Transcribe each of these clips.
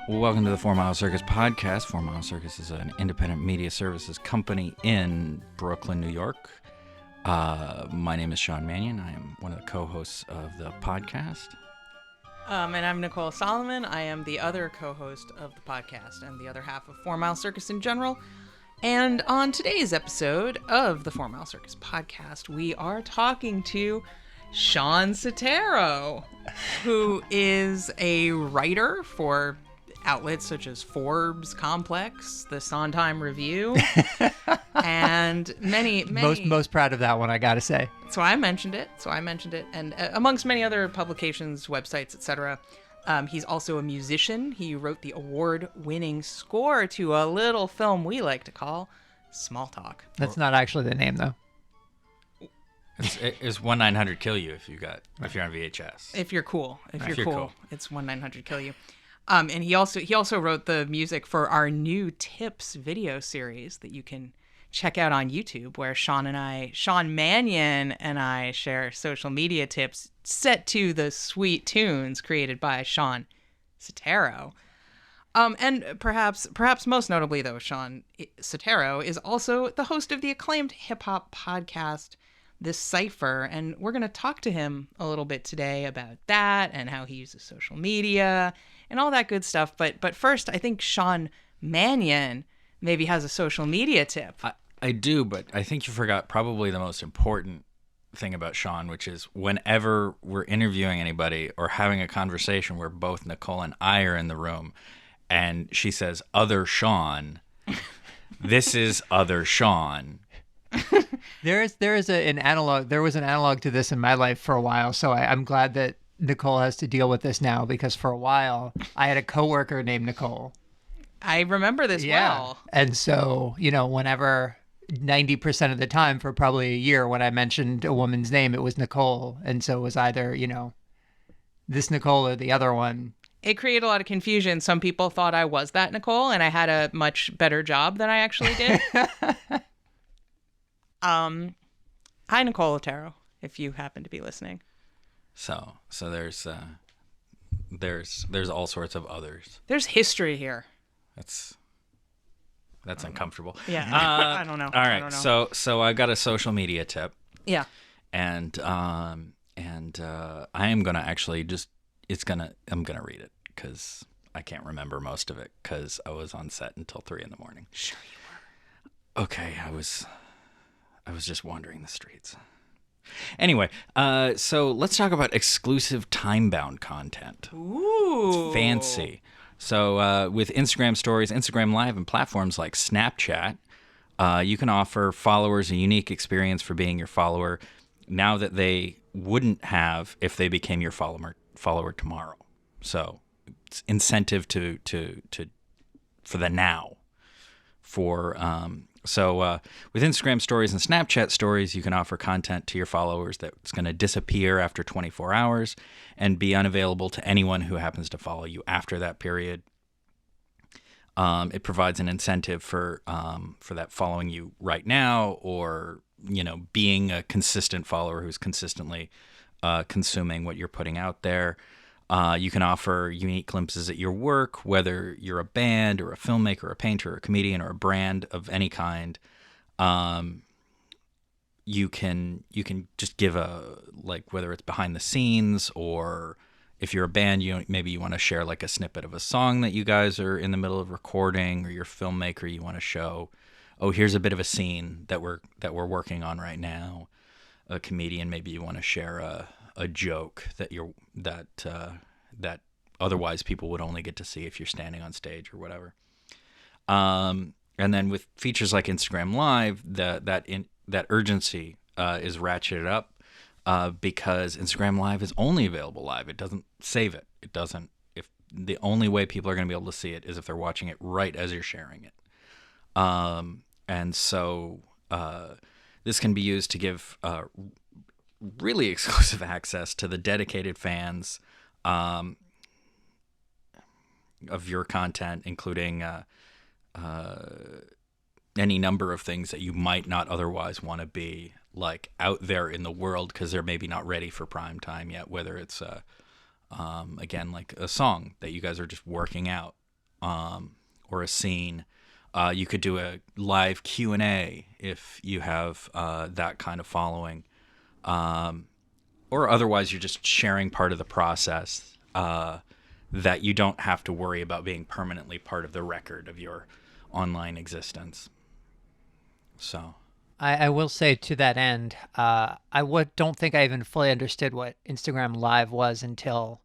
Welcome to the 4 Mile Circus podcast. 4 Mile Circus is an independent media services company in Brooklyn, New York. My name is Shawn Mannion. I am one of the co-hosts of the podcast. And I'm Nicole Solomon. I am the other co-host of the podcast and the other half of 4 Mile Circus in general. And on today's episode of the 4 Mile Circus podcast, we are talking to Shawn Setaro, who is a writer for outlets such as Forbes, Complex, the Sondheim Review, and many. Most proud of that one, I gotta say. So I mentioned it, and amongst many other publications, websites, etc. He's also a musician. He wrote the award-winning score to a little film we like to call Small Talk. That's not actually the name, though. It's 1-900-KILL-YOU if you're on VHS. If you're cool, you're cool, it's 1-900-KILL-YOU. And he also wrote the music for our new Tips video series that you can check out on YouTube, where Shawn Mannion and I share social media tips set to the sweet tunes created by Shawn Setaro. And perhaps most notably, though, Shawn Setaro is also the host of the acclaimed hip-hop podcast, The Cipher, and we're going to talk to him a little bit today about that and how he uses social media and all that good stuff. But first, I think Shawn Mannion maybe has a social media tip. I do, but I think you forgot probably the most important thing about Shawn, which is whenever we're interviewing anybody or having a conversation where both Nicole and I are in the room and she says, other Shawn, this is other Shawn. There was an analog to this in my life for a while, so I'm glad that Nicole has to deal with this now, because for a while I had a coworker named Nicole. I remember this well. And so, whenever 90% of the time for probably a year when I mentioned a woman's name, it was Nicole. And so it was either, this Nicole or the other one. It created a lot of confusion. Some people thought I was that Nicole, and I had a much better job than I actually did. Hi, Nicole Solomon, if you happen to be listening. So there's all sorts of others. There's history here. That's uncomfortable. Yeah, I don't know. All right, so I've got a social media tip. Yeah. And I am gonna actually I'm gonna read it because I can't remember most of it because I was on set until 3 a.m. Sure you were. Okay, I was just wandering the streets. Anyway, so let's talk about exclusive time-bound content. Ooh. It's fancy. So with Instagram Stories, Instagram Live, and platforms like Snapchat, you can offer followers a unique experience for being your follower now that they wouldn't have if they became your follower tomorrow. So it's incentive for the now. With Instagram Stories and Snapchat Stories, you can offer content to your followers that's going to disappear after 24 hours and be unavailable to anyone who happens to follow you after that period. It provides an incentive for that following you right now, or being a consistent follower who's consistently consuming what you're putting out there. You can offer unique glimpses at your work, whether you're a band or a filmmaker, or a painter, or a comedian, or a brand of any kind. You can just give whether it's behind the scenes, or if you're a band, maybe you want to share like a snippet of a song that you guys are in the middle of recording, or you're a filmmaker, you want to show, oh, here's a bit of a scene that we're working on right now. A comedian, maybe you want to share a joke that otherwise people would only get to see if you're standing on stage or whatever. And then with features like Instagram Live, that urgency is ratcheted up because Instagram Live is only available live. It doesn't save it. It doesn't. If the only way people are going to be able to see it is if they're watching it right as you're sharing it. And so this can be used to give really exclusive access to the dedicated fans of your content, including any number of things that you might not otherwise want to be like out there in the world because they're maybe not ready for prime time yet, whether it's again like a song that you guys are just working out or a scene. You could do a live Q&A if you have that kind of following. Or otherwise, you're just sharing part of the process that you don't have to worry about being permanently part of the record of your online existence. So I will say to that end, don't think I even fully understood what Instagram Live was until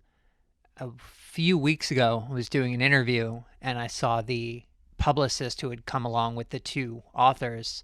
a few weeks ago. I was doing an interview and I saw the publicist who had come along with the two authors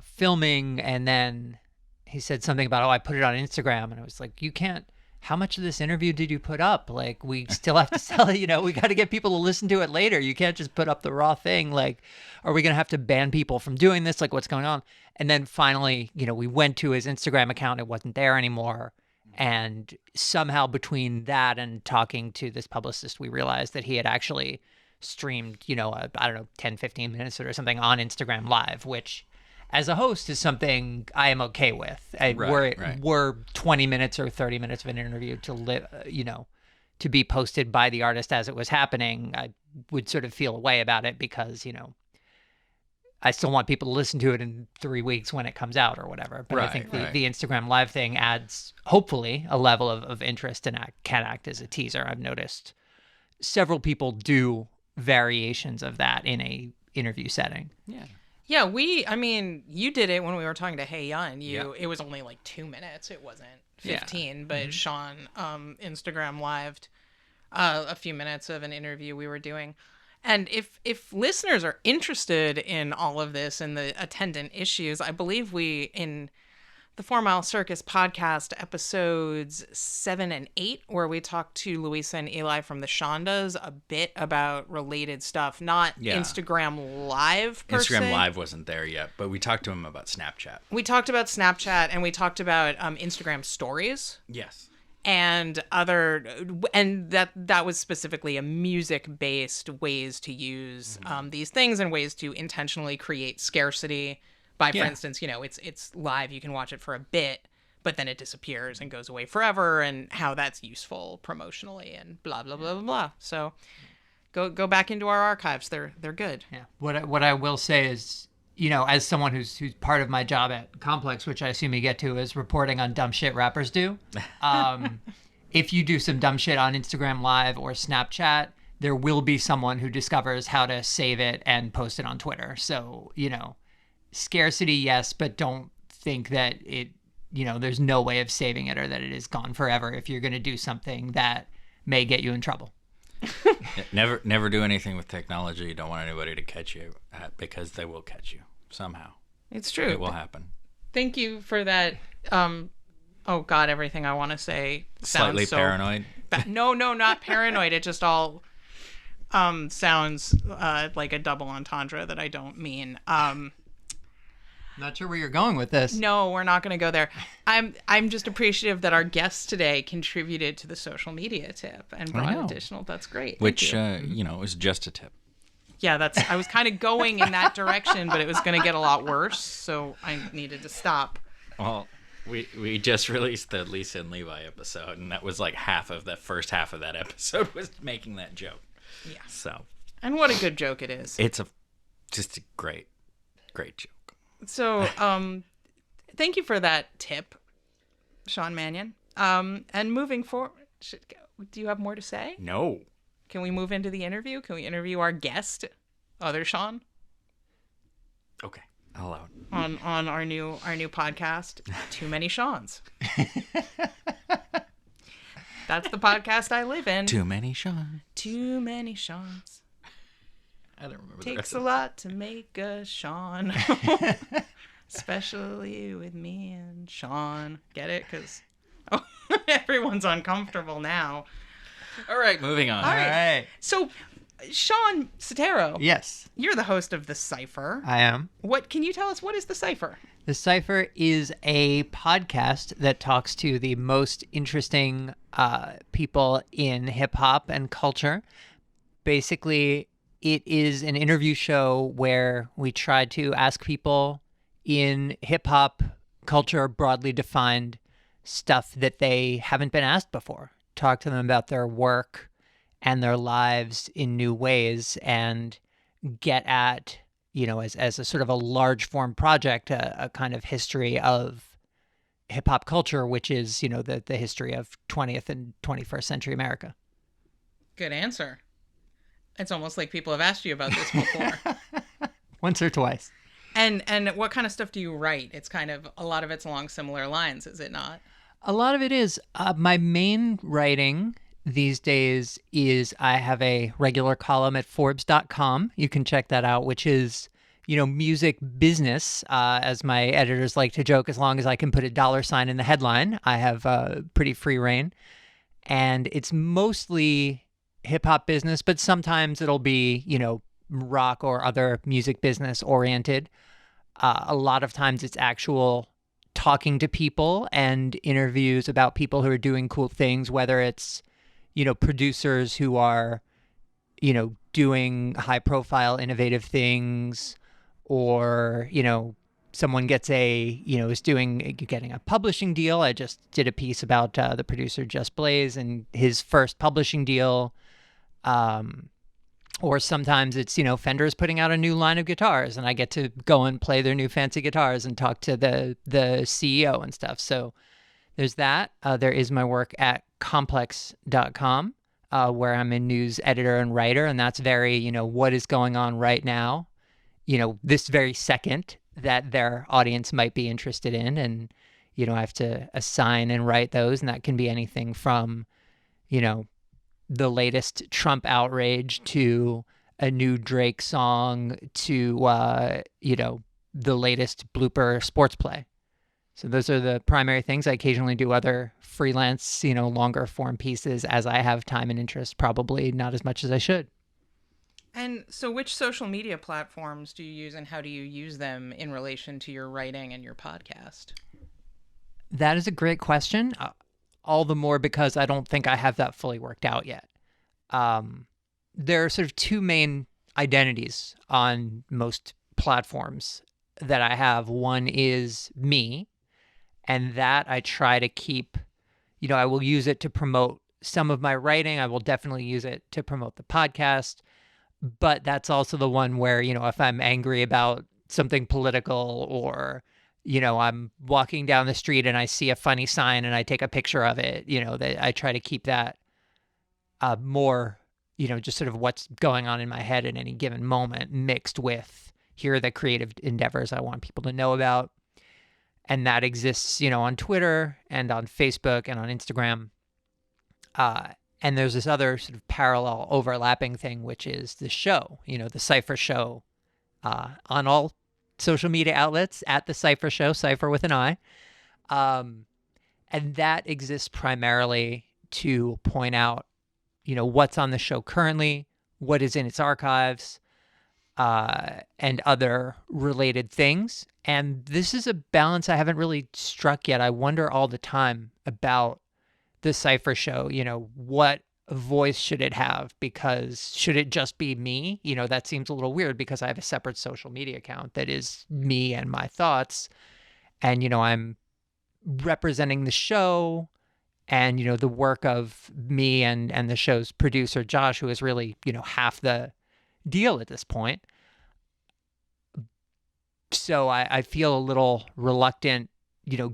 filming, and then he said something about, I put it on Instagram, and I was like, you can't. How much of this interview did you put up? Like, we still have to sell it, we got to get people to listen to it later. You can't just put up the raw thing. Like, are we going to have to ban people from doing this? Like, what's going on? And then finally, we went to his Instagram account. It wasn't there anymore. And somehow between that and talking to this publicist, we realized that he had actually streamed, 10, 15 minutes or something on Instagram Live, which as a host is something I am okay with. Were 20 minutes or 30 minutes of an interview to be posted by the artist as it was happening, I would sort of feel a way about it because, I still want people to listen to it in 3 weeks when it comes out or whatever. But I think the Instagram Live thing adds, hopefully, a level of interest and can act as a teaser. I've noticed several people do variations of that in a interview setting. Yeah. Yeah, you did it when we were talking to Hey Yun. It was only like 2 minutes. It wasn't 15, but Shawn Instagram lived a few minutes of an interview we were doing. And if listeners are interested in all of this and the attendant issues, I believe we, in the 4 Mile Circus podcast, episodes 7 and 8, where we talked to Louisa and Eli from the Shondes a bit about related stuff, not Instagram Live per se. Instagram Live wasn't there yet, but we talked to him about Snapchat. We talked about Snapchat, and we talked about Instagram Stories. Yes. And that was specifically a music-based ways to use these things and ways to intentionally create scarcity. For instance, it's live, you can watch it for a bit, but then it disappears and goes away forever, and how that's useful promotionally and blah, blah, blah, blah, blah. So go back into our archives. They're good. Yeah. What I will say is, as someone who's part of my job at Complex, which I assume you get to, is reporting on dumb shit rappers do. If you do some dumb shit on Instagram Live or Snapchat, there will be someone who discovers how to save it and post it on Twitter. So, scarcity, yes, but don't think that it, there's no way of saving it or that it is gone forever if you're going to do something that may get you in trouble. Never do anything with technology you don't want anybody to catch you at, because they will catch you somehow. It's true. It will happen. Thank you for that. Oh God, everything I want to say sounds slightly paranoid. No, not paranoid. It just all sounds like a double entendre that I don't mean. Not sure where you're going with this. No, we're not going to go there. I'm just appreciative that our guest today contributed to the social media tip and brought additional. That's great. Which was just a tip. Yeah, I was kind of going in that direction, but it was going to get a lot worse, so I needed to stop. Well, we just released the Lisa and Levi episode, and that was like the first half of that episode was making that joke. Yeah. So. And what a good joke it is. It's just a great joke. So, thank you for that tip, Shawn Mannion. And moving forward, do you have more to say? No. Can we move into the interview? Can we interview our guest, other Shawn? Okay, I'll allow it. On our new podcast, Too Many Shawns. That's the podcast I live in. Too many Shawn. Too many Shawns. I don't remember. Takes a lot to make a Shawn. Especially with me and Shawn. Get it? Because everyone's uncomfortable now. All right, moving on. All right. So, Shawn Setaro. Yes. You're the host of The Cipher. I am. Can you tell us, what is The Cipher? The Cipher is a podcast that talks to the most interesting people in hip-hop and culture. Basically, it is an interview show where we try to ask people in hip-hop culture, broadly defined, stuff that they haven't been asked before. Talk to them about their work and their lives in new ways and get at, as a sort of a large form project, a kind of history of hip hop culture, which is, the history of 20th and 21st century America. Good answer. It's almost like people have asked you about this before. Once or twice. And what kind of stuff do you write? It's kind of, a lot of it's along similar lines, is it not? A lot of it is. My main writing these days is I have a regular column at Forbes.com. You can check that out, which is, music business, as my editors like to joke, as long as I can put a $sign in the headline. I have pretty free reign. And it's mostly hip hop business, but sometimes it'll be, rock or other music business oriented. A lot of times it's actual talking to people and interviews about people who are doing cool things, whether it's, producers who are, doing high profile, innovative things, or, someone gets is getting a publishing deal. I just did a piece about the producer Just Blaze and his first publishing deal. Or sometimes it's, Fender's putting out a new line of guitars and I get to go and play their new fancy guitars and talk to the CEO and stuff. So there's that. There is my work at complex.com, where I'm a news editor and writer. And that's very, what is going on right now, this very second that their audience might be interested in. And, I have to assign and write those. And that can be anything from, the latest Trump outrage to a new Drake song to, the latest blooper sports play. So those are the primary things. I occasionally do other freelance, longer form pieces as I have time and interest, probably not as much as I should. And so which social media platforms do you use and how do you use them in relation to your writing and your podcast? That is a great question. All the more because I don't think I have that fully worked out yet. There are sort of two main identities on most platforms that I have. One is me, and that I try to keep, I will use it to promote some of my writing. I will definitely use it to promote the podcast. But that's also the one where, if I'm angry about something political or, I'm walking down the street and I see a funny sign and I take a picture of it, that I try to keep that more, just sort of what's going on in my head at any given moment mixed with here are the creative endeavors I want people to know about. And that exists, on Twitter and on Facebook and on Instagram. And there's this other sort of parallel overlapping thing, which is the show, the Cipher show on all social media outlets at the Cipher show, Cipher with an I. And that exists primarily to point out, what's on the show currently, what is in its archives, and other related things. And this is a balance I haven't really struck yet. I wonder all the time about the Cipher show, what voice should it have? Because should it just be me? That seems a little weird because I have a separate social media account that is me and my thoughts. And, I'm representing the show and, the work of me and the show's producer, Josh, who is really, half the deal at this point. So I feel a little reluctant,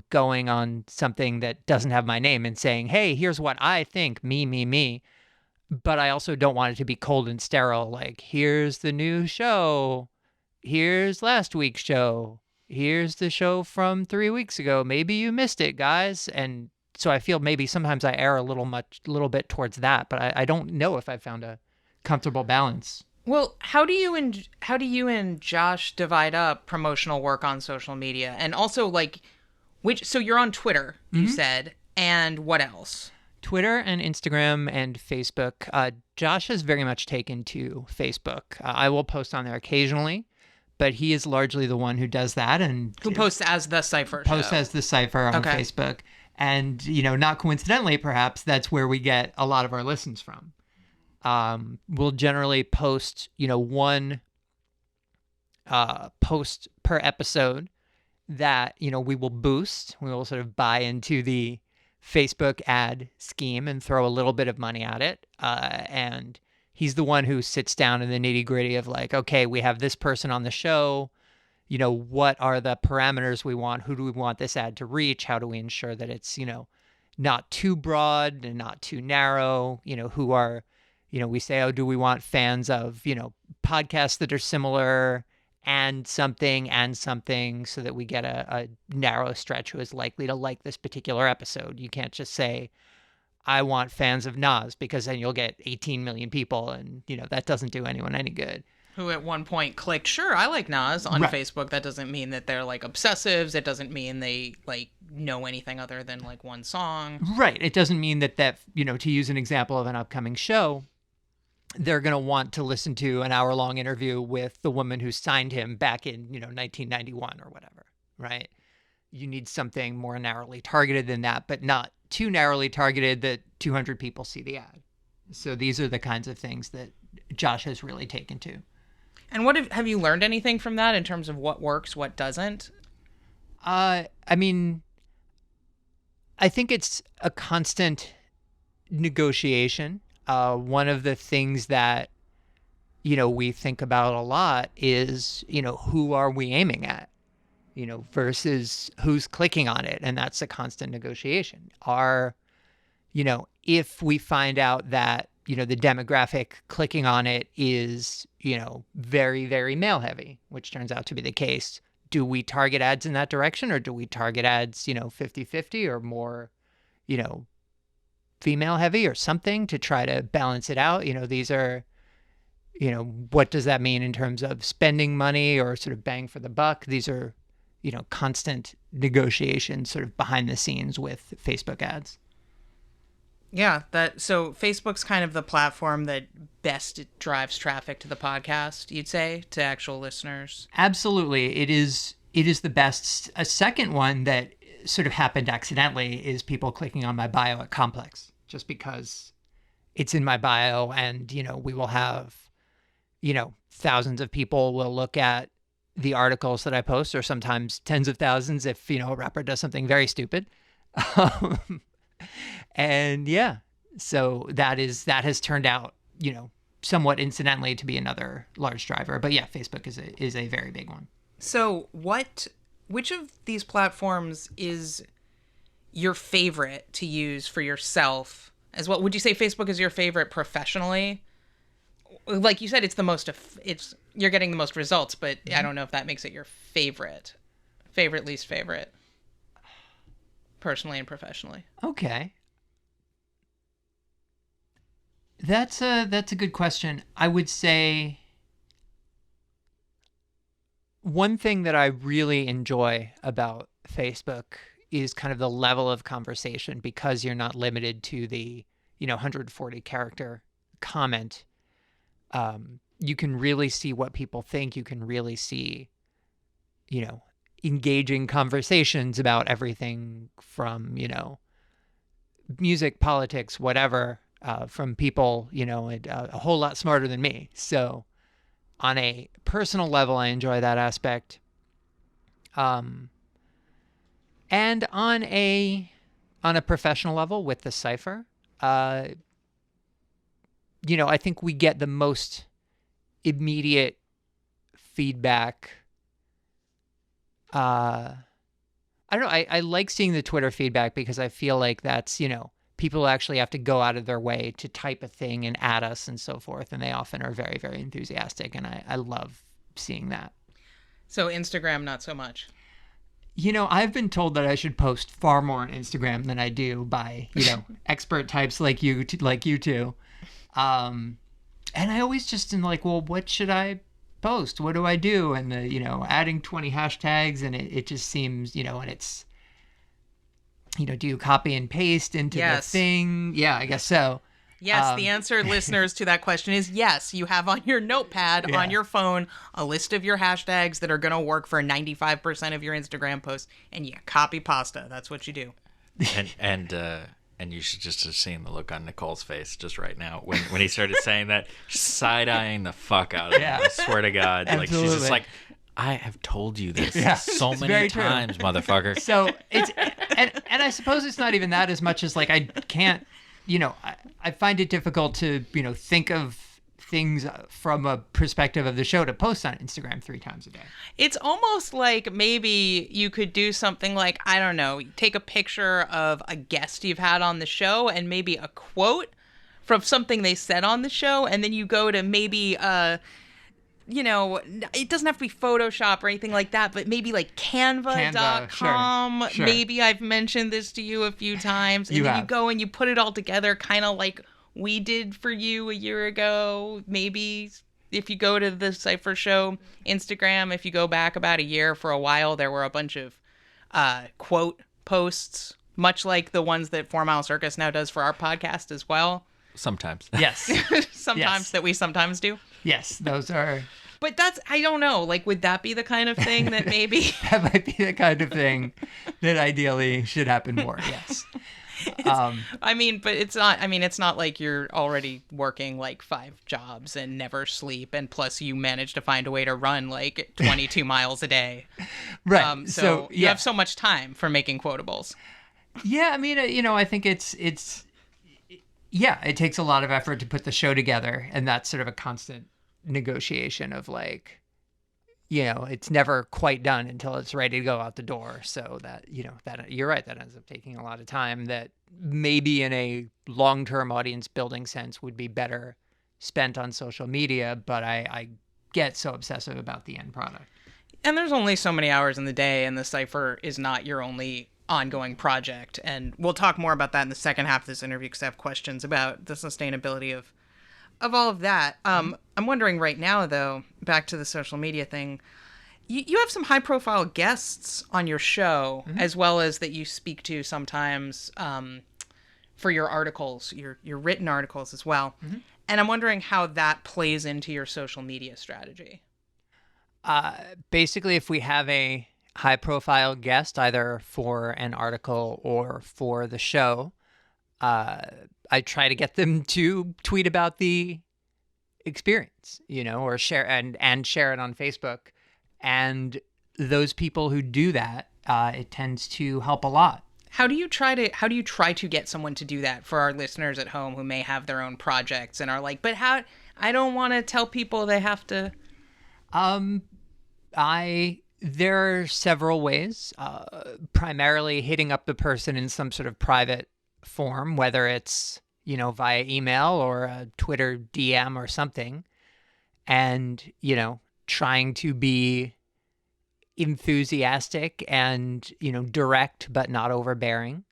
going on something that doesn't have my name and saying, hey, here's what I think, me. But I also don't want it to be cold and sterile. Like, here's the new show. Here's last week's show. Here's the show from 3 weeks ago. Maybe you missed it, guys. And so I feel maybe sometimes I err a little bit towards that, but I don't know if I found a comfortable balance. Well, how do you and Josh divide up promotional work on social media? And also, so you're on Twitter, you said, and what else? Twitter and Instagram and Facebook. Josh has very much taken to Facebook. I will post on there occasionally, but he is largely the one who does that. And who posts as the Cipher show. Posts as the Cipher on Facebook. And, not coincidentally, perhaps, that's where we get a lot of our listens from. We'll generally post, one post per episode that, we will boost. We will sort of buy into the Facebook ad scheme and throw a little bit of money at it. And he's the one who sits down in the nitty gritty of like, okay, we have this person on the show. You know, what are the parameters we want? Who do we want this ad to reach? How do we ensure that it's, you know, not too broad and not too narrow? You know, who are, you know, we say, oh, do we want fans of, you know, podcasts that are similar and something so that we get a narrow stretch who is likely to like this particular episode. You can't just say, I want fans of Nas, because then you'll get 18 million people and, you know, that doesn't do anyone any good. Who at one point clicked, sure, I like Nas on Right. Facebook. That doesn't mean that they're like obsessives. It doesn't mean they like know anything other than like one song. Right. It doesn't mean that, you know, to use an example of an upcoming show, they're going to want to listen to an hour-long interview with the woman who signed him back in, you know, 1991 or whatever, right? You need something more narrowly targeted than that, but not too narrowly targeted that 200 people see the ad. So these are the kinds of things that Josh has really taken to. And what have you learned anything from that in terms of what works, what doesn't? I mean, I think it's a constant negotiation. One of the things that, you know, we think about a lot is, you know, who are we aiming at, you know, versus who's clicking on it. And that's a constant negotiation. You know, if we find out that, you know, the demographic clicking on it is, you know, very, very male heavy, which turns out to be the case, do we target ads in that direction, or do we target ads, you know, 50-50 or more, you know, female heavy or something to try to balance it out? You know, these are, you know, what does that mean in terms of spending money or sort of bang for the buck? These are, you know, constant negotiations sort of behind the scenes with Facebook ads. Yeah, so Facebook's kind of the platform that best drives traffic to the podcast, you'd say, to actual listeners. Absolutely. It is the best. A second one that sort of happened accidentally is people clicking on my bio at Complex, just because it's in my bio, and, you know, we will have, you know, thousands of people will look at the articles that I post, or sometimes tens of thousands if, you know, a rapper does something very stupid. And yeah, so that has turned out, you know, somewhat incidentally to be another large driver. But yeah, Facebook is a very big one. So which of these platforms is your favorite to use for yourself as well? Would you say Facebook is your favorite professionally? Like you said, it's the most, you're getting the most results, but I don't know if that makes it your favorite, least favorite, personally and professionally. Okay. That's a good question. I would say one thing that I really enjoy about Facebook is kind of the level of conversation, because you're not limited to the, you know, 140 character comment. You can really see what people think. You can really see, you know, engaging conversations about everything from, you know, music, politics, whatever, from people, you know, a whole lot smarter than me. So on a personal level, I enjoy that aspect. And on a professional level with the Cipher, you know, I think we get the most immediate feedback. I don't know. I like seeing the Twitter feedback, because I feel like that's, you know, people actually have to go out of their way to type a thing and add us and so forth. And they often are very, very enthusiastic. And I love seeing that. So Instagram, not so much. You know, I've been told that I should post far more on Instagram than I do by, you know, expert types like you two. And I always just am like, well, what should I post? What do I do? And the, you know, adding 20 hashtags, and it just seems, you know, and it's, you know, do you copy and paste into the thing? Yeah, I guess so. Yes, the answer, listeners, to that question is yes. You have on your notepad, on your phone, a list of your hashtags that are going to work for 95% of your Instagram posts, and you copy pasta. That's what you do. And you should just have seen the look on Nicole's face just right now when he started saying that, side-eyeing the fuck out of him. I swear to God. Absolutely. Like, she's just like, I have told you this so many times, motherfucker. So it's and I suppose it's not even that as much as like I can't, I find it difficult to, think of things from a perspective of the show to post on Instagram 3 times a day. It's almost like maybe you could do something like, I don't know, take a picture of a guest you've had on the show and maybe a quote from something they said on the show, and then you go to maybe it doesn't have to be Photoshop or anything like that, but maybe like Canva.com. Sure. Maybe I've mentioned this to you a few times. And then you go and you put it all together, kind of like we did for you a year ago. Maybe if you go to the Cipher Show Instagram, if you go back about a year, for a while, there were a bunch of quote posts, much like the ones that 4 Mile Circus now does for our podcast as well. Sometimes. Yes. Yes. That we sometimes do. Yes, those are... But that's, I don't know, like, would that be the kind of thing that maybe... That might be the kind of thing that ideally should happen more, yes. It's not like you're already working like 5 jobs and never sleep, and plus you manage to find a way to run like 22 miles a day. Right. So you have so much time for making quotables. Yeah, I mean, I think it takes a lot of effort to put the show together, and that's sort of a constant negotiation of like, it's never quite done until it's ready to go out the door. So that, that you're right, that ends up taking a lot of time that maybe in a long-term audience building sense would be better spent on social media, but I get so obsessive about the end product. And there's only so many hours in the day, and the Cipher is not your only ongoing project. And we'll talk more about that in the second half of this interview, because I have questions about the sustainability of all of that. I'm wondering right now, though, back to the social media thing, you have some high-profile guests on your show, as well as that you speak to sometimes for your articles, your written articles as well. And I'm wondering how that plays into your social media strategy. Basically, if we have a high-profile guest, either for an article or for the show, I try to get them to tweet about the experience, or share and share it on Facebook. And those people who do that, it tends to help a lot. How do you try to get someone to do that for our listeners at home who may have their own projects and are like, but how, I don't want to tell people they have to. There are several ways, primarily hitting up the person in some sort of private form, whether it's, via email or a Twitter DM or something, and, trying to be enthusiastic and, direct, but not overbearing,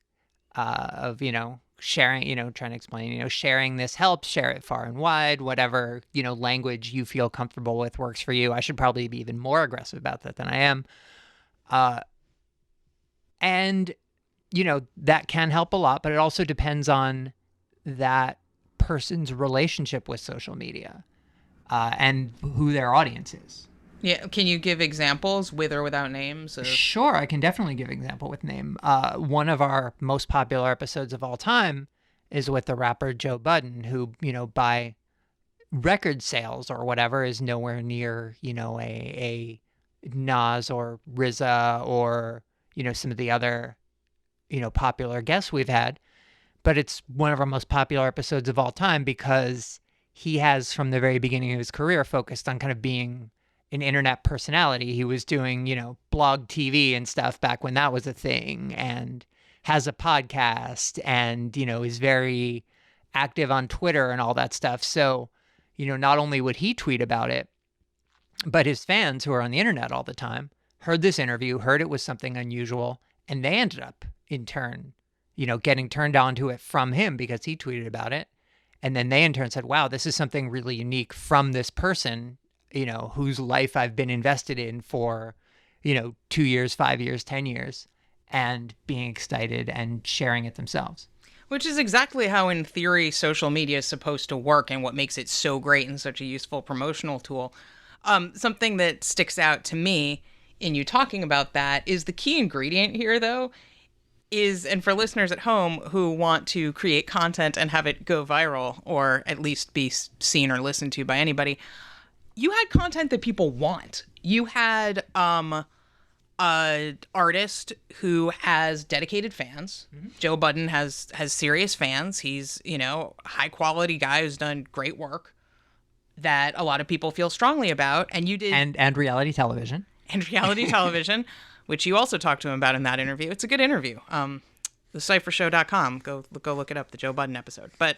of, sharing, trying to explain, sharing this helps, share it far and wide, whatever, language you feel comfortable with works for you. I should probably be even more aggressive about that than I am. And, that can help a lot, but it also depends on that person's relationship with social media, and who their audience is. Yeah. Can you give examples with or without names? Sure, I can definitely give an example with name. One of our most popular episodes of all time is with the rapper Joe Budden, who, by record sales or whatever, is nowhere near, a Nas or RZA or, some of the other, popular guests we've had. But it's one of our most popular episodes of all time because he has, from the very beginning of his career, focused on kind of being an internet personality. He was doing, blog TV and stuff back when that was a thing, and has a podcast, and, is very active on Twitter and all that stuff. So, not only would he tweet about it, but his fans, who are on the internet all the time, heard this interview, heard it was something unusual, and they ended up, in turn, getting turned on to it from him because he tweeted about it. And then they in turn said, wow, this is something really unique from this person, whose life I've been invested in for, 2 years, 5 years, 10 years, and being excited and sharing it themselves. Which is exactly how, in theory, social media is supposed to work, and what makes it so great and such a useful promotional tool. Something that sticks out to me in you talking about that is the key ingredient here, though, is, and for listeners at home who want to create content and have it go viral, or at least be seen or listened to by anybody, you had content that people want. You had a artist who has dedicated fans. Joe Budden has serious fans. He's, high quality guy who's done great work that a lot of people feel strongly about. And you did And reality television. And reality television, which you also talked to him about in that interview. It's a good interview. TheCipherShow.com. Go look it up, the Joe Budden episode. But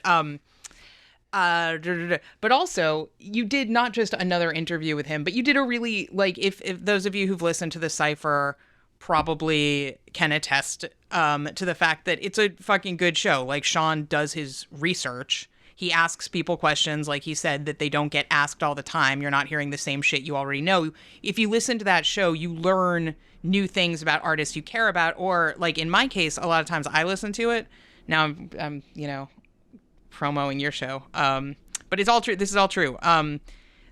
also, you did not just another interview with him, but you did a really, like, if those of you who've listened to the Cipher probably can attest to the fact that it's a fucking good show. Like, Shawn does his research. He asks people questions, like he said, that they don't get asked all the time. You're not hearing the same shit you already know. If you listen to that show, you learn new things about artists you care about. Or, like in my case, a lot of times I listen to it. Now I'm promoting your show. But it's all true. This is all true.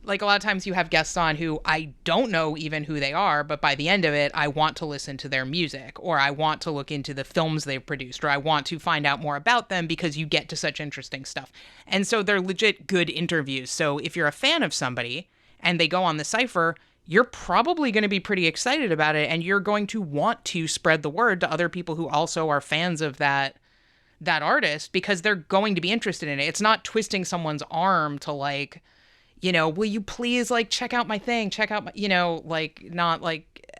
Like a lot of times you have guests on who I don't know even who they are, but by the end of it, I want to listen to their music, or I want to look into the films they've produced, or I want to find out more about them because you get to such interesting stuff. And so they're legit good interviews. So if you're a fan of somebody and they go on the Cipher, you're probably going to be pretty excited about it, and you're going to want to spread the word to other people who also are fans of that artist, because they're going to be interested in it. It's not twisting someone's arm to, like, will you please, like, check out my thing, check out my, not like,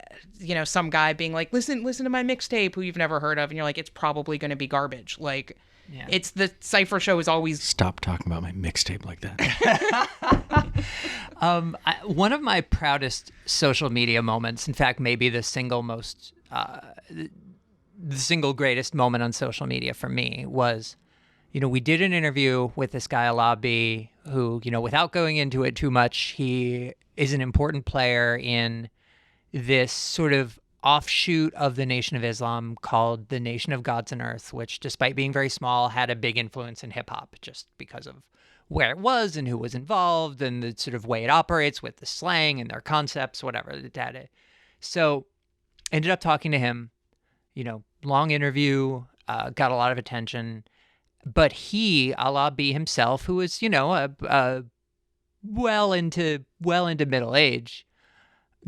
some guy being like, listen to my mixtape who you've never heard of. And you're like, it's probably going to be garbage. Like, yeah. It's the Cipher Show is always. Stop talking about my mixtape like that. One of my proudest social media moments, in fact, maybe the single greatest moment on social media for me was, we did an interview with this guy, Alabi, who, without going into it too much, he is an important player in this sort of offshoot of the Nation of Islam called the Nation of Gods and Earth, which, despite being very small, had a big influence in hip-hop just because of where it was and who was involved and the sort of way it operates with the slang and their concepts, whatever, the data. So ended up talking to him, long interview, got a lot of attention. But he, Alabi himself, who was, well into middle age,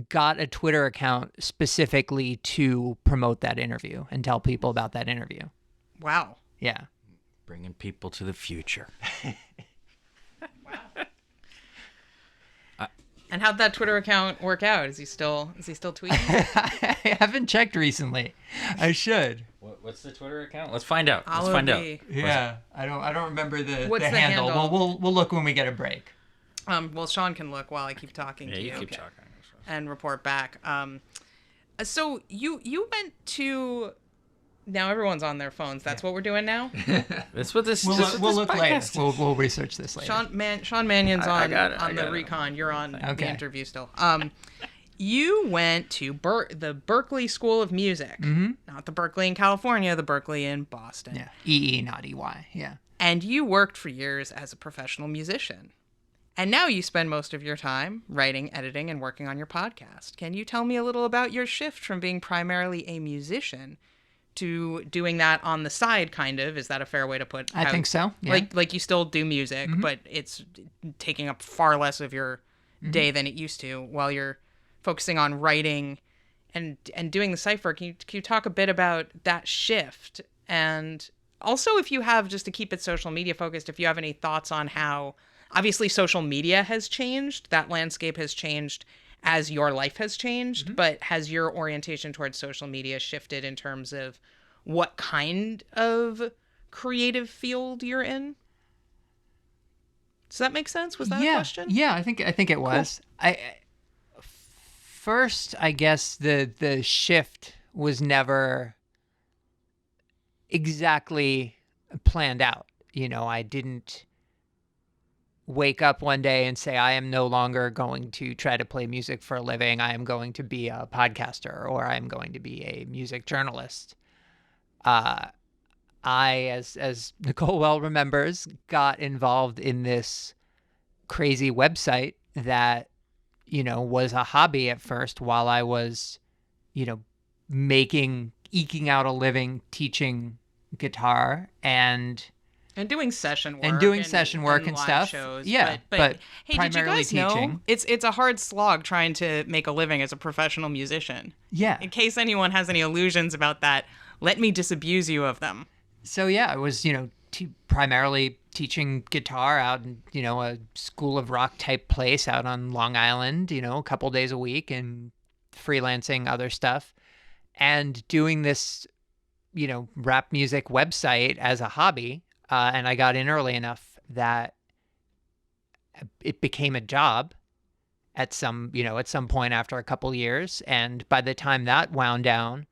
got a Twitter account specifically to promote that interview and tell people about that interview. Wow. Yeah. Bringing people to the future. Wow. And how'd that Twitter account work out? Is he still tweeting? I haven't checked recently. I should. What's the Twitter account? Let's find out. Let's find out. Yeah, I don't remember the handle. Well, we'll look when we get a break. Well, Shawn can look while I keep talking to you. Yeah, you keep talking. And report back. So you went to. Now everyone's on their phones. That's what we're doing now. That's what this. We'll look later. We'll research this later. Shawn Mannion's on the recon. You're on the interview still. You went to the Berklee School of Music, not the Berklee in California, the Berklee in Boston. Yeah, EE, not EY. Yeah. And you worked for years as a professional musician. And now you spend most of your time writing, editing, and working on your podcast. Can you tell me a little about your shift from being primarily a musician to doing that on the side, kind of? Is that a fair way to put? I think so. Yeah. Like you still do music, but it's taking up far less of your day than it used to, while you're focusing on writing and doing the Cipher. Can you talk a bit about that shift? And also, if you have, just to keep it social media focused, if you have any thoughts on how, obviously, social media has changed, that landscape has changed as your life has changed, but has your orientation towards social media shifted in terms of what kind of creative field you're in? Does that make sense? Was that a question? Yeah, I think it was. Cool. First, I guess the shift was never exactly planned out. I didn't wake up one day and say, I am no longer going to try to play music for a living. I am going to be a podcaster, or I am going to be a music journalist. I, as Nicole well remembers, got involved in this crazy website that, was a hobby at first, while I was, eking out a living teaching guitar. And And doing session work. And doing session work and live stuff. Shows. Yeah, but hey, primarily did you guys teaching. know it's a hard slog trying to make a living as a professional musician. Yeah. In case anyone has any illusions about that, let me disabuse you of them. So yeah, I was, primarily teaching guitar out in, a School of Rock type place out on Long Island, a couple days a week, and freelancing other stuff, and doing this, rap music website as a hobby. And I got in early enough that it became a job at some point after a couple years. And by the time that wound down,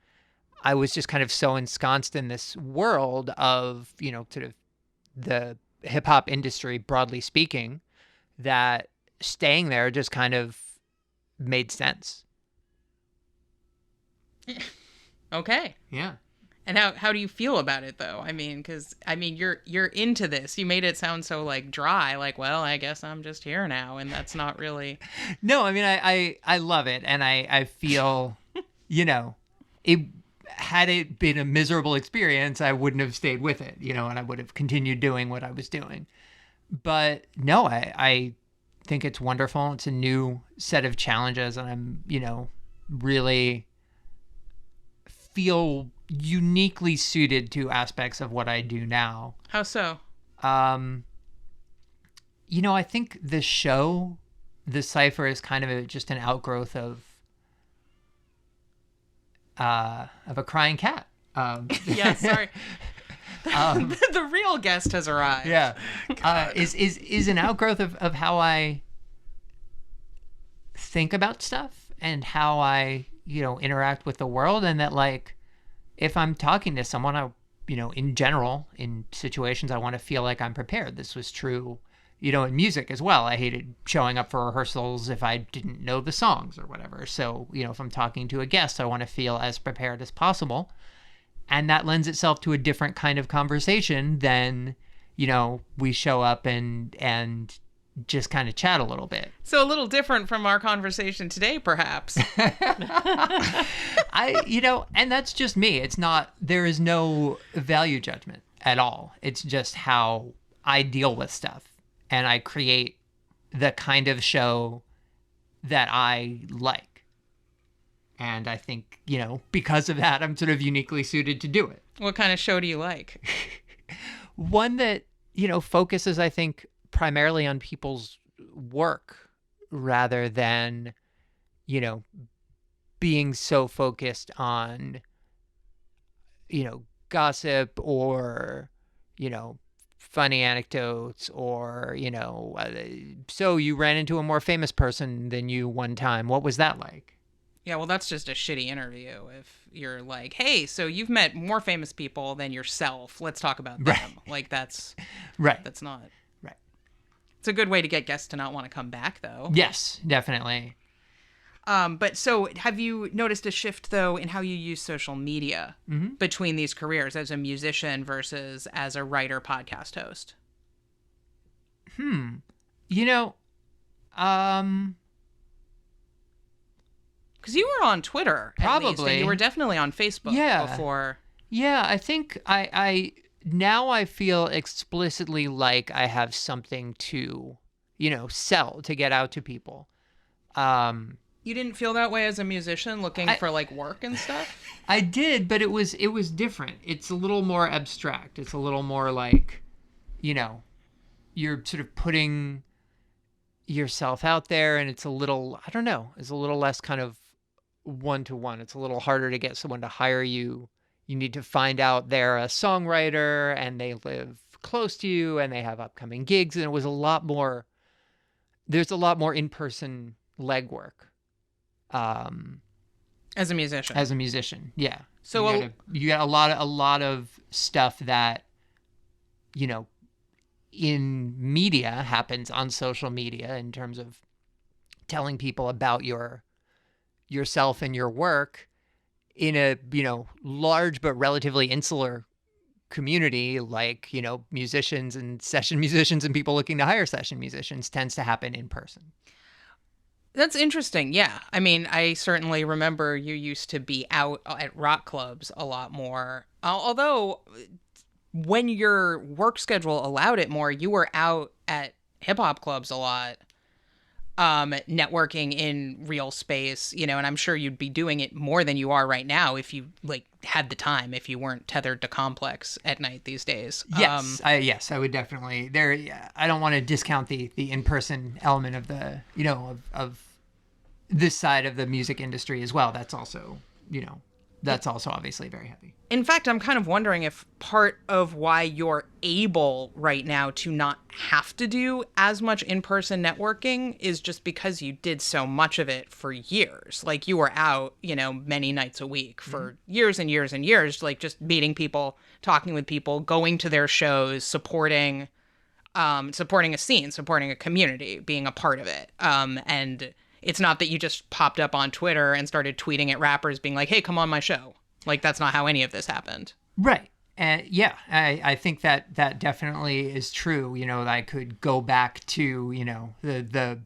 I was just kind of so ensconced in this world of, sort of the hip hop industry, broadly speaking, that staying there just kind of made sense. Okay. Yeah. And how do you feel about it though? Because you're into this. You made it sound so like dry, like, well, I guess I'm just here now, and that's not really. No, I love it, and I feel, it. Had it been a miserable experience, I wouldn't have stayed with it, and I would have continued doing what I was doing. But no, I think it's wonderful. It's a new set of challenges, and I'm, really feel uniquely suited to aspects of what I do now. How so? I think the show, the Cipher, is kind of just an outgrowth of a crying cat. Yeah, sorry. The real guest has arrived. Yeah, is an outgrowth of how I think about stuff and how I interact with the world, and that like if I'm talking to someone, I in general in situations I want to feel like I'm prepared. This was true in music as well. I hated showing up for rehearsals if I didn't know the songs or whatever. So, if I'm talking to a guest, I want to feel as prepared as possible. And that lends itself to a different kind of conversation than, we show up and just kind of chat a little bit. So a little different from our conversation today, perhaps. And that's just me. There is no value judgment at all. It's just how I deal with stuff. And I create the kind of show that I like. And I think, because of that, I'm sort of uniquely suited to do it. What kind of show do you like? One that, focuses, I think, primarily on people's work rather than, being so focused on, gossip or, funny anecdotes or, so you ran into a more famous person than you one time. What was that like? Yeah, well, that's just a shitty interview. If you're like, hey, so you've met more famous people than yourself. Let's talk about them. Right. Like, that's right. That's not. Right. It's a good way to get guests to not want to come back, though. Yes, definitely. But so have you noticed a shift, though, in how you use social media between these careers as a musician versus as a writer, podcast host? Because you were on Twitter, probably. At least, and you were definitely on Facebook before. Yeah, I think I now I feel explicitly like I have something to, sell, to get out to people. You didn't feel that way as a musician looking for like work and stuff? I did, but it was different. It's a little more abstract. It's a little more like, you're sort of putting yourself out there, and it's a little, I don't know, it's a little less kind of one-to-one. It's a little harder to get someone to hire you. You need to find out they're a songwriter and they live close to you and they have upcoming gigs. And it was there's a lot more in-person legwork. As a musician. Yeah. So you got a lot of stuff that, in media happens on social media in terms of telling people about yourself and your work in a, large but relatively insular community like, musicians and session musicians and people looking to hire session musicians tends to happen in person. That's interesting. Yeah. I mean, I certainly remember you used to be out at rock clubs a lot more. Although when your work schedule allowed it more, you were out at hip hop clubs a lot, networking in real space, and I'm sure you'd be doing it more than you are right now if you like had the time, if you weren't tethered to Complex at night these days. Yes, I would definitely. I don't want to discount the in-person element of the of this side of the music industry as well. That's also obviously very heavy. In fact, I'm kind of wondering if part of why you're able right now to not have to do as much in-person networking is just because you did so much of it for years. Like you were out, many nights a week for years and years and years, like just meeting people, talking with people, going to their shows, supporting a scene, supporting a community, being a part of it. And it's not that you just popped up on Twitter and started tweeting at rappers being like, hey, come on my show. Like, that's not how any of this happened. Right. Yeah, I think that definitely is true. I could go back to, the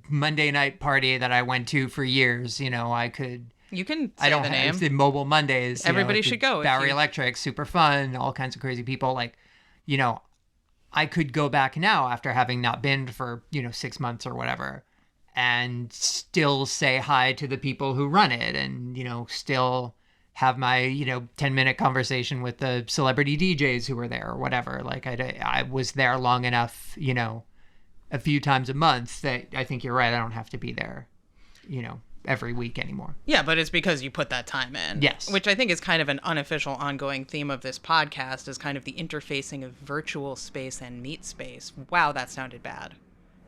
Monday night party that I went to for years. I could... You can say the name. It's the Mobile Mondays. Everybody should go. Bowery Electric, super fun, all kinds of crazy people. Like, I could go back now after having not been for, 6 months or whatever, and still say hi to the people who run it and, still have my, 10-minute conversation with the celebrity DJs who were there or whatever. Like I was there long enough, a few times a month that I think you're right. I don't have to be there, every week anymore. Yeah, but it's because you put that time in. Yes. Which I think is kind of an unofficial ongoing theme of this podcast, is kind of the interfacing of virtual space and meat space. Wow, that sounded bad.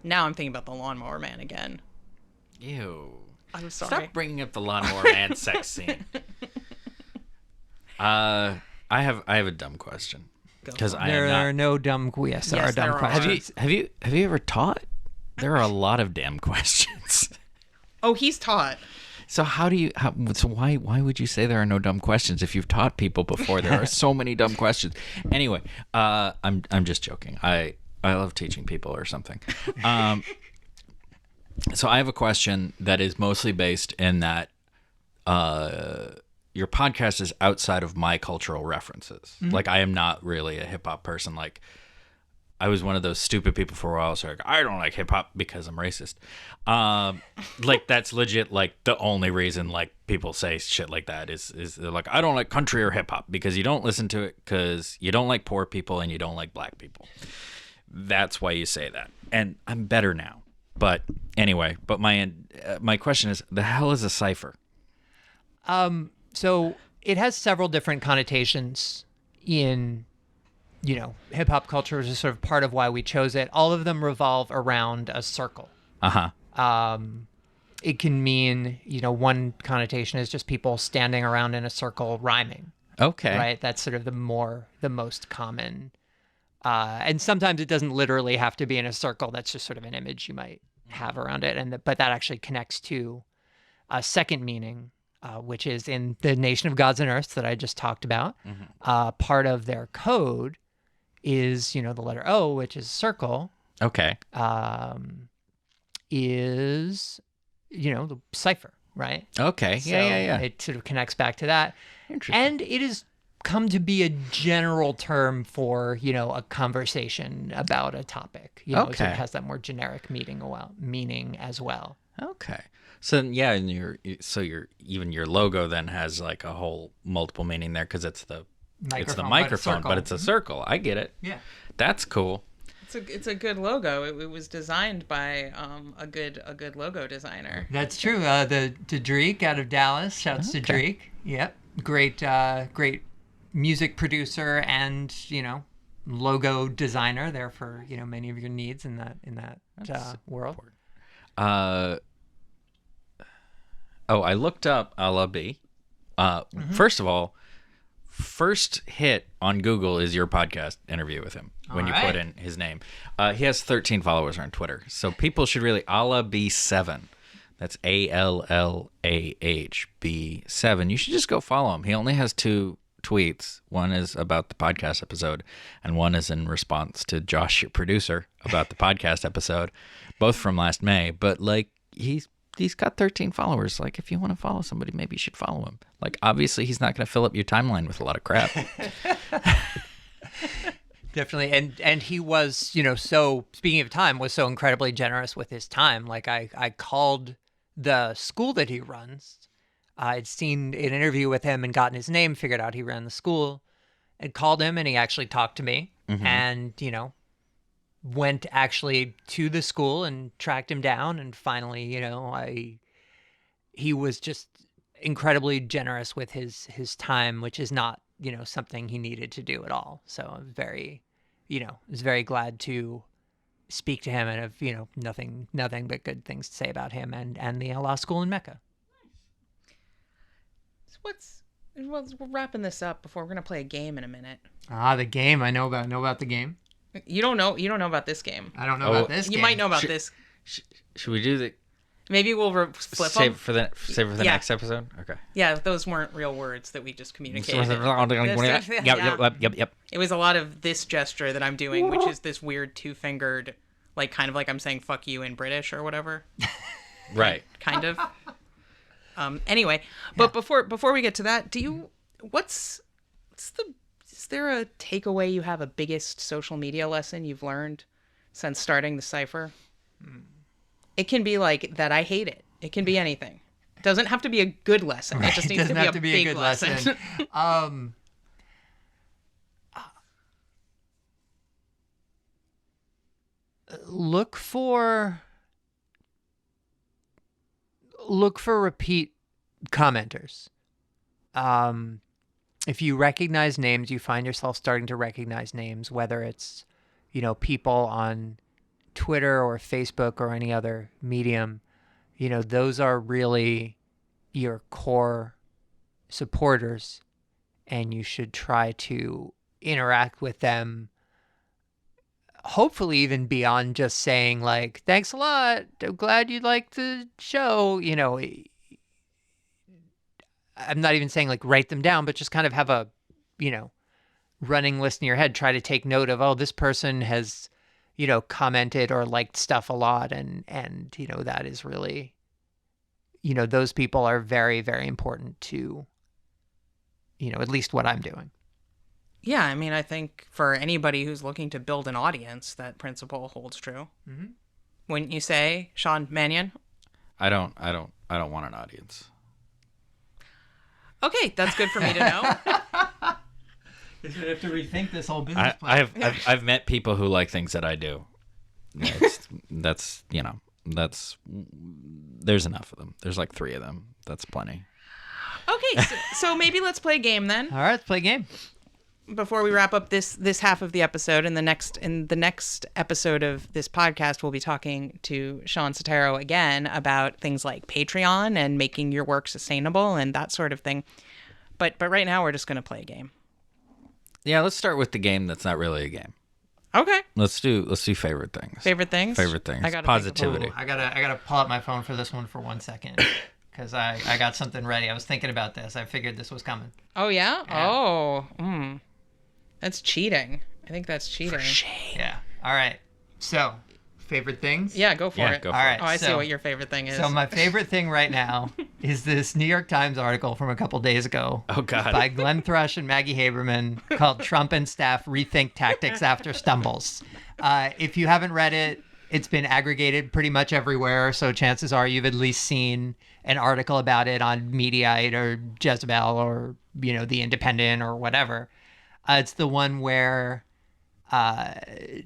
Now I'm thinking about the Lawnmower Man again. Ew. I'm sorry. Stop bringing up the Lawnmower Man sex scene. I have a dumb question. Because there are no dumb questions. Yes, there are dumb questions. Have you ever taught? There are a lot of damn questions. Oh, he's taught. So why would you say there are no dumb questions if you've taught people before? There are so many dumb questions. Anyway, I'm just joking. I love teaching people or something. So I have a question that is mostly based in that your podcast is outside of my cultural references. Mm-hmm. Like, I am not really a hip hop person. Like, I was one of those stupid people for a while. So like, I don't like hip hop because I'm racist. Like, that's legit. Like, the only reason like people say shit like that is they're like, I don't like country or hip hop because you don't listen to it because you don't like poor people and you don't like black people. That's why you say that. And I'm better now. But anyway, my question is, the hell is a cipher? So it has several different connotations in, hip hop culture, which is sort of part of why we chose it. All of them revolve around a circle. Uh-huh. It can mean, one connotation is just people standing around in a circle rhyming. Okay. Right? That's sort of the most common. And sometimes it doesn't literally have to be in a circle. That's just sort of an image you might have around it. But that actually connects to a second meaning, which is in the Nation of Gods and Earths that I just talked about. Mm-hmm. Part of their code is, the letter O, which is circle. Okay. Is, the cipher, right? Okay. So yeah. It sort of connects back to that. Interesting. And it has come to be a general term for, a conversation about a topic. Okay. So it has that more generic meaning as well. Okay. So yeah, and your logo then has like a whole multiple meaning there because it's the microphone, but it's a circle. I get it. Yeah, that's cool. It's a good logo. It was designed by a good logo designer. That's true. To Drake out of Dallas. Shouts to Drake. Yep, great music producer and logo designer there for many of your needs in that world. I looked up Allah B. First of all, first hit on Google is your podcast interview with him when you put in his name. He has 13 followers on Twitter, so people should really Allah B7. That's ALLAHB7. You should just go follow him. He only has 2 tweets. One is about the podcast episode, and one is in response to Josh, your producer, about the podcast episode, both from last May. But like he's got 13 followers. Like, if you want to follow somebody, maybe you should follow him. Like, obviously he's not going to fill up your timeline with a lot of crap. Definitely. And he was, so speaking of time, was so incredibly generous with his time. Like I called the school that he runs. I'd seen an interview with him and gotten his name, figured out he ran the school, and called him, and he actually talked to me and, went actually to the school and tracked him down. And finally, he was just incredibly generous with his time, which is not, something he needed to do at all. So I was very glad to speak to him and have, nothing but good things to say about him and the law school in Mecca. We're wrapping this up before we're going to play a game in a minute. The game. I know about the game. You don't know about this game. I don't know about this game. You might know about this. Should we do the... Maybe we'll flip save them. for the next episode? Okay. Yeah, those weren't real words that we just communicated. Yep. It was a lot of this gesture that I'm doing, which is this weird two-fingered, like kind of like I'm saying "fuck you" in British or whatever. Right. Kind of. Anyway, but before we get to that, is there a takeaway you have, a biggest social media lesson you've learned since starting the Cipher? It can be like that I hate it. It can be anything. It doesn't have to be a good lesson. It just needs to be a big lesson. Look for repeat commenters. If you recognize names, you find yourself starting to recognize names, whether it's, people on Twitter or Facebook or any other medium, those are really your core supporters, and you should try to interact with them, hopefully even beyond just saying like, thanks a lot, I'm glad you liked the show. I'm not even saying like write them down, but just kind of have a, running list in your head. Try to take note of, this person has, commented or liked stuff a lot. And that is really, those people are very, very important to, at least what I'm doing. Yeah, I mean, I think for anybody who's looking to build an audience, that principle holds true. Mm-hmm. Wouldn't you say, Shawn Mannion? I don't want an audience. Okay, that's good for me to know. You're gonna have to rethink this whole business plan. I've met people who like things that I do. There's enough of them. There's like 3 of them. That's plenty. Okay, so maybe let's play a game then. All right, let's play a game. Before we wrap up this half of the episode, in the next episode of this podcast, we'll be talking to Shawn Setaro again about things like Patreon and making your work sustainable and that sort of thing. But right now, we're just going to play a game. Yeah, let's start with the game that's not really a game. Okay. Let's do favorite things. Favorite things? Favorite things. I gotta Positivity. I gotta pull up my phone for this one for 1 second. Because I got something ready. I was thinking about this. I figured this was coming. Oh, yeah? Oh. That's cheating. I think that's cheating. For shame. Yeah. All right. So, favorite things? Yeah, go for it. Go for All it. right. Oh, I see what your favorite thing is. So, my favorite thing right now is this New York Times article from a couple days ago. Oh, God. By Glenn Thrush and Maggie Haberman called Trump and Staff Rethink Tactics After Stumbles. If you haven't read it, it's been aggregated pretty much everywhere. So, chances are you've at least seen an article about it on Mediaite or Jezebel or, The Independent or whatever. It's the one where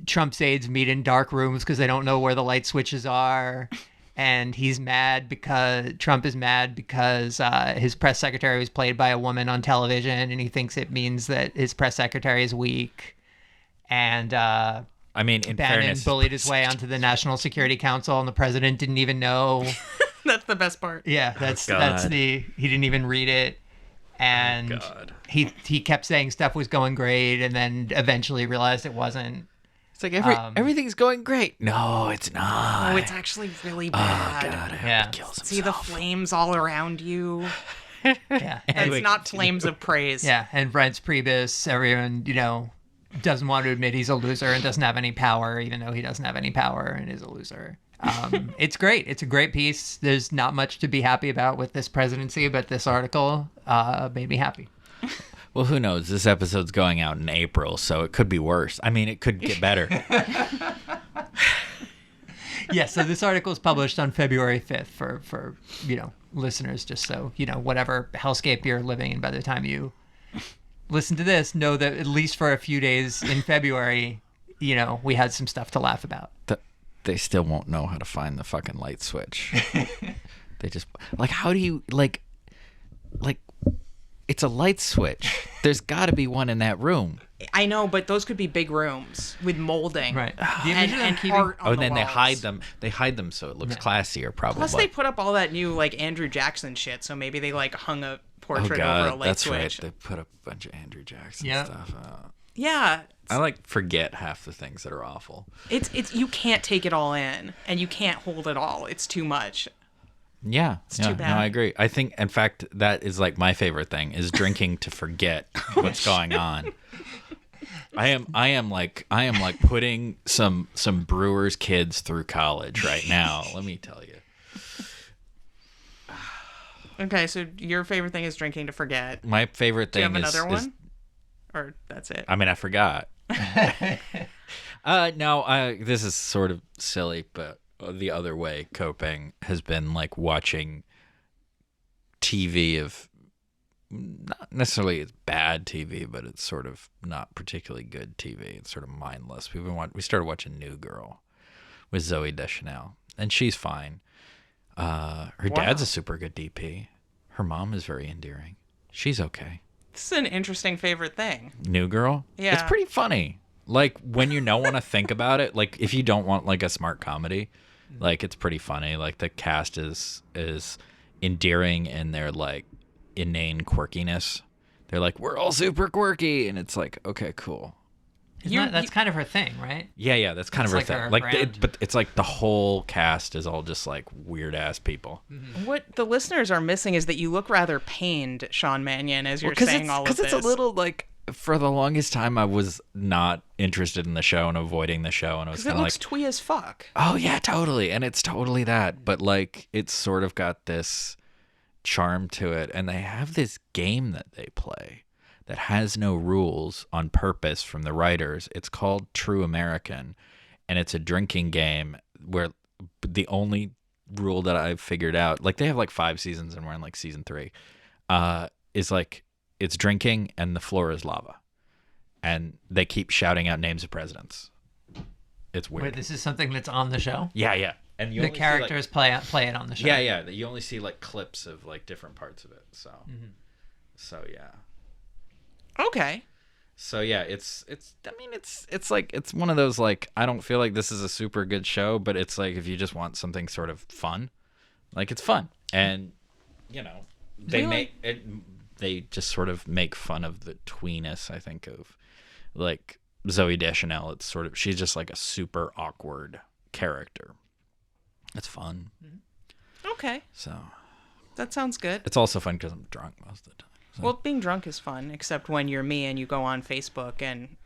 Trump's aides meet in dark rooms because they don't know where the light switches are. And Trump is mad because his press secretary was played by a woman on television, and he thinks it means that his press secretary is weak. And in Bannon fairness, bullied his way onto the National Security Council, and the president didn't even know. That's the best part. Yeah, he didn't even read it. And he kept saying stuff was going great, and then eventually realized it wasn't. It's like everything's going great. No, it's not. Oh, it's actually really bad. Oh, God, I hope he kills himself. See the flames all around you. Yeah. It's not flames of praise. Yeah, and Reince Priebus, everyone, doesn't want to admit he's a loser and doesn't have any power, even though he doesn't have any power and is a loser. It's great. It's a great piece. There's not much to be happy about with this presidency, but this article made me happy. Well, who knows? This episode's going out in April, so it could be worse. I mean, it could get better. Yeah, so this article is published on February 5th for listeners, just so, whatever hellscape you're living in by the time you listen to this, know that at least for a few days in February, we had some stuff to laugh about. They still won't know how to find the fucking light switch. They just, how do you, it's a light switch. There's got to be one in that room. I know, but those could be big rooms with molding. Right. And art on and then walls. they hide them so it looks classier, probably. Plus, they put up all that new Andrew Jackson shit, so maybe they hung a portrait over a light that's switch. right. They put up a bunch of Andrew Jackson stuff. Yeah. I forget half the things that are awful. It's you can't take it all in, and you can't hold it all. It's too much. Yeah, too bad. No, I agree. I think, in fact, that is my favorite thing is drinking to forget what's going on. I am putting some brewers kids through college right now. Let me tell you. Okay, so your favorite thing is drinking to forget. My favorite thing Do you have another one? Or that's it? I mean, I forgot. No, this is sort of silly, but the other way coping has been watching TV of not necessarily it's bad TV, but it's sort of not particularly good TV. It's sort of mindless. We started watching New Girl with Zooey Deschanel, and she's fine. Her dad's a super good DP. Her mom is very endearing. She's okay. This is an interesting favorite thing. New Girl? Yeah. It's pretty funny. When you don't want to think about it, if you don't want a smart comedy, it's pretty funny. The cast is endearing in their inane quirkiness. They're we're all super quirky, and it's okay, cool. That's kind of her thing, right? Yeah, that's kind of her thing. But it's the whole cast is all just weird ass people. Mm-hmm. What the listeners are missing is that you look rather pained, Shawn Mannion, as you're saying all of this. Because it's a little for the longest time I was not interested in the show and avoiding the show, and I was kind of it looks twee as fuck. Oh yeah, totally, and it's totally that. But it's sort of got this charm to it, and they have this game that they play that has no rules on purpose from the writers. It's called True American, and it's a drinking game where the only rule that I've figured out, they have 5 seasons and we're in season 3, is it's drinking and the floor is lava. And they keep shouting out names of presidents. It's weird. Wait, this is something that's on the show? Yeah. And the characters play it on the show. Yeah. You only see clips of different parts of it. So, So yeah. Okay. So yeah, it's one of those I don't feel like this is a super good show, but it's if you just want something sort of fun, it's fun, and they just sort of make fun of the tweeness, I think, of Zooey Deschanel. It's sort of, she's just a super awkward character. It's fun. Okay. So that sounds good. it's also fun because I'm drunk most of the time. So. Well, being drunk is fun, except when you're me and you go on Facebook and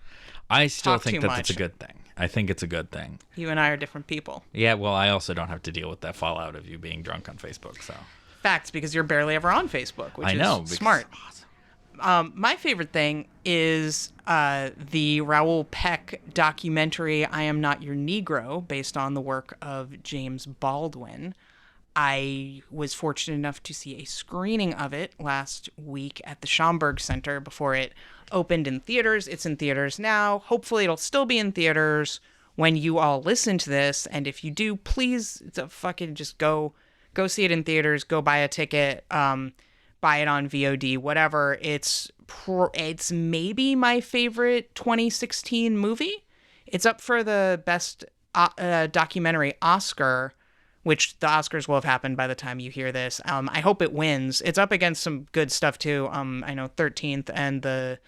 I still talk think too that it's a much. good thing. I think it's a good thing. You and I are different people. Yeah, well, I also don't have to deal with that fallout of you being drunk on Facebook, so. Facts, because you're barely ever on Facebook, which is smart. My favorite thing is the Raoul Peck documentary, I Am Not Your Negro, based on the work of James Baldwin. I was fortunate enough to see a screening of it last week at the Schomburg Center before it opened in theaters. It's in theaters now. Hopefully it'll still be in theaters when you all listen to this. And if you do, please fucking just go see it in theaters. Go buy a ticket. Buy it on VOD, whatever. It's maybe my favorite 2016 movie. It's up for the best documentary Oscar, which the Oscars will have happened by the time you hear this. I hope it wins. It's up against some good stuff too. I know 13th and the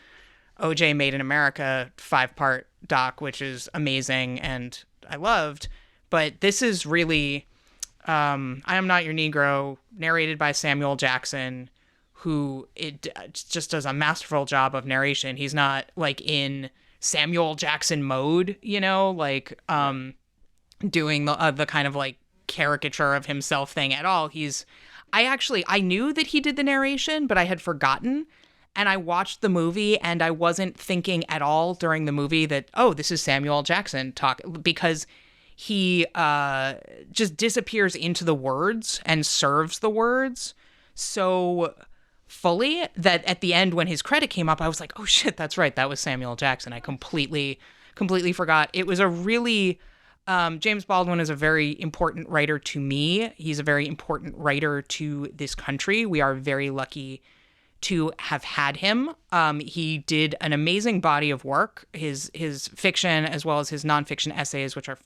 OJ Made in America 5-part doc, which is amazing and I loved. But this is really I Am Not Your Negro, narrated by Samuel Jackson, who just does a masterful job of narration. He's not in Samuel Jackson mode, doing the kind of caricature of himself thing at all. I knew that he did the narration, but I had forgotten. And I watched the movie, and I wasn't thinking at all during the movie that, oh, this is Samuel L. Jackson because he just disappears into the words and serves the words so fully that at the end when his credit came up, I was like, oh shit, that's right, that was Samuel L. Jackson. I completely forgot. It was a really James Baldwin is a very important writer to me. He's a very important writer to this country. We are very lucky to have had him. He did an amazing body of work, his fiction as well as his nonfiction essays, which are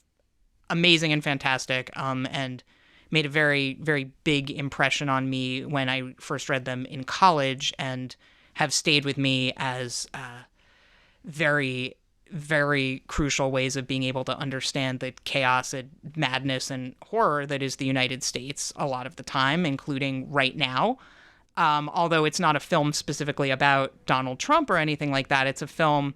amazing and fantastic, and made a very, very big impression on me when I first read them in college, and have stayed with me as very, very crucial ways of being able to understand the chaos and madness and horror that is the United States a lot of the time, including right now. Although it's not a film specifically about Donald Trump or anything like that. It's a film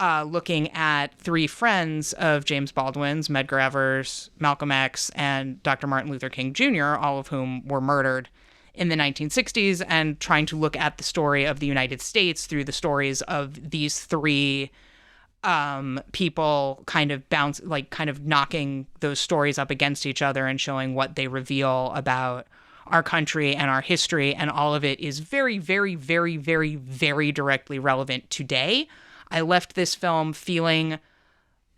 looking at three friends of James Baldwin's, Medgar Evers, Malcolm X, and Dr. Martin Luther King Jr., all of whom were murdered in the 1960s, and trying to look at the story of the United States through the stories of these three people kind of knocking those stories up against each other and showing what they reveal about our country and our history. And all of it is very, very, very, very, very directly relevant today. I left this film feeling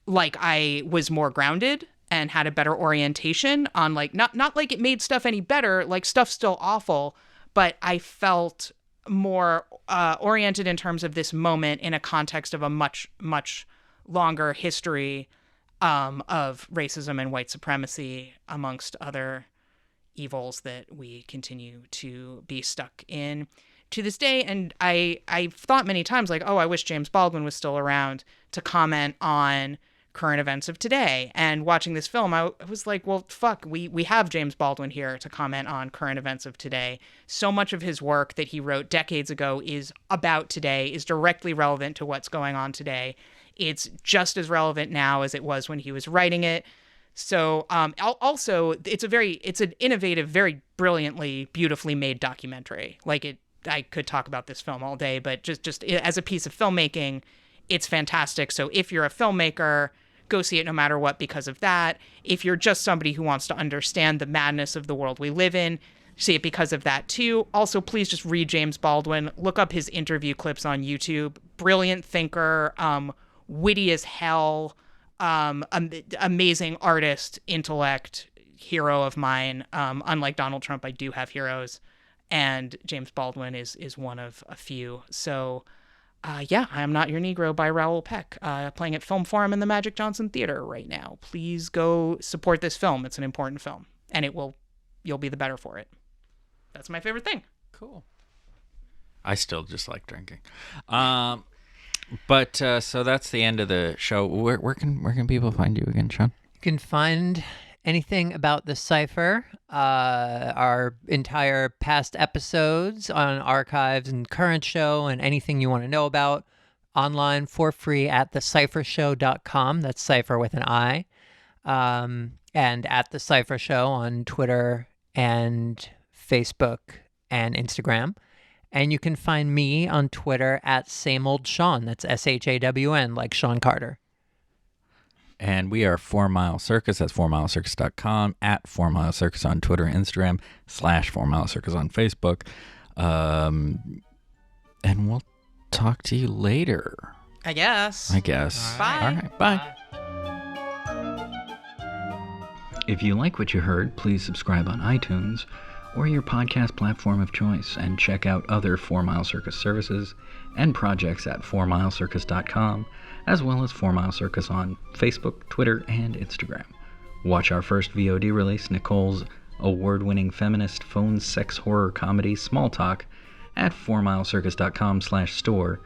like I was more grounded and had a better orientation on not like it made stuff any better, like stuff's still awful, but I felt more oriented in terms of this moment in a context of a much, much longer history of racism and white supremacy, amongst other evils that we continue to be stuck in to this day. And I've thought many times, like, oh, I wish James Baldwin was still around to comment on current events of today. And watching this film, I was like, well, fuck, we have James Baldwin here to comment on current events of today. So much of his work that he wrote decades ago is about today, is directly relevant to what's going on today. It's just as relevant now as it was when he was writing it. So also, it's an innovative, very brilliantly, beautifully made documentary. I could talk about this film all day, but just as a piece of filmmaking, it's fantastic. So if you're a filmmaker, go see it no matter what because of that. If you're just somebody who wants to understand the madness of the world we live in, see it because of that too. Also, please just read James Baldwin. Look up his interview clips on YouTube. Brilliant thinker, witty as hell, amazing artist, intellect, hero of mine. Unlike Donald Trump, I do have heroes, and James Baldwin is one of a few. So I Am Not Your Negro by Raoul Peck, playing at Film Forum in the Magic Johnson Theater right now. Please go support this film. It's an important film, and you'll be the better for it. That's my favorite thing. Cool. I still just like drinking. But so that's the end of the show. Where can people find you again, Shawn? You can find anything about the Cipher, our entire past episodes on archives and current show, and anything you want to know about online for free at theciphershow.com. That's Cipher with an I. And at the Cipher Show on Twitter and Facebook and Instagram. And you can find me on Twitter at SameOldShawn. That's SHAWN, like Sean Carter. And we are 4 Mile Circus. That's 4milecircus.com, at 4 Mile Circus on Twitter and Instagram, /4 Mile Circus on Facebook. And we'll talk to you later. I guess. Bye. All right, bye. If you like what you heard, please subscribe on iTunes or your podcast platform of choice, and check out other 4 Mile Circus services and projects at 4milecircus.com, as well as 4 Mile Circus on Facebook, Twitter, and Instagram. Watch our first VOD release, Nicole's award-winning feminist phone sex horror comedy Small Talk, at 4milecircus.com/store,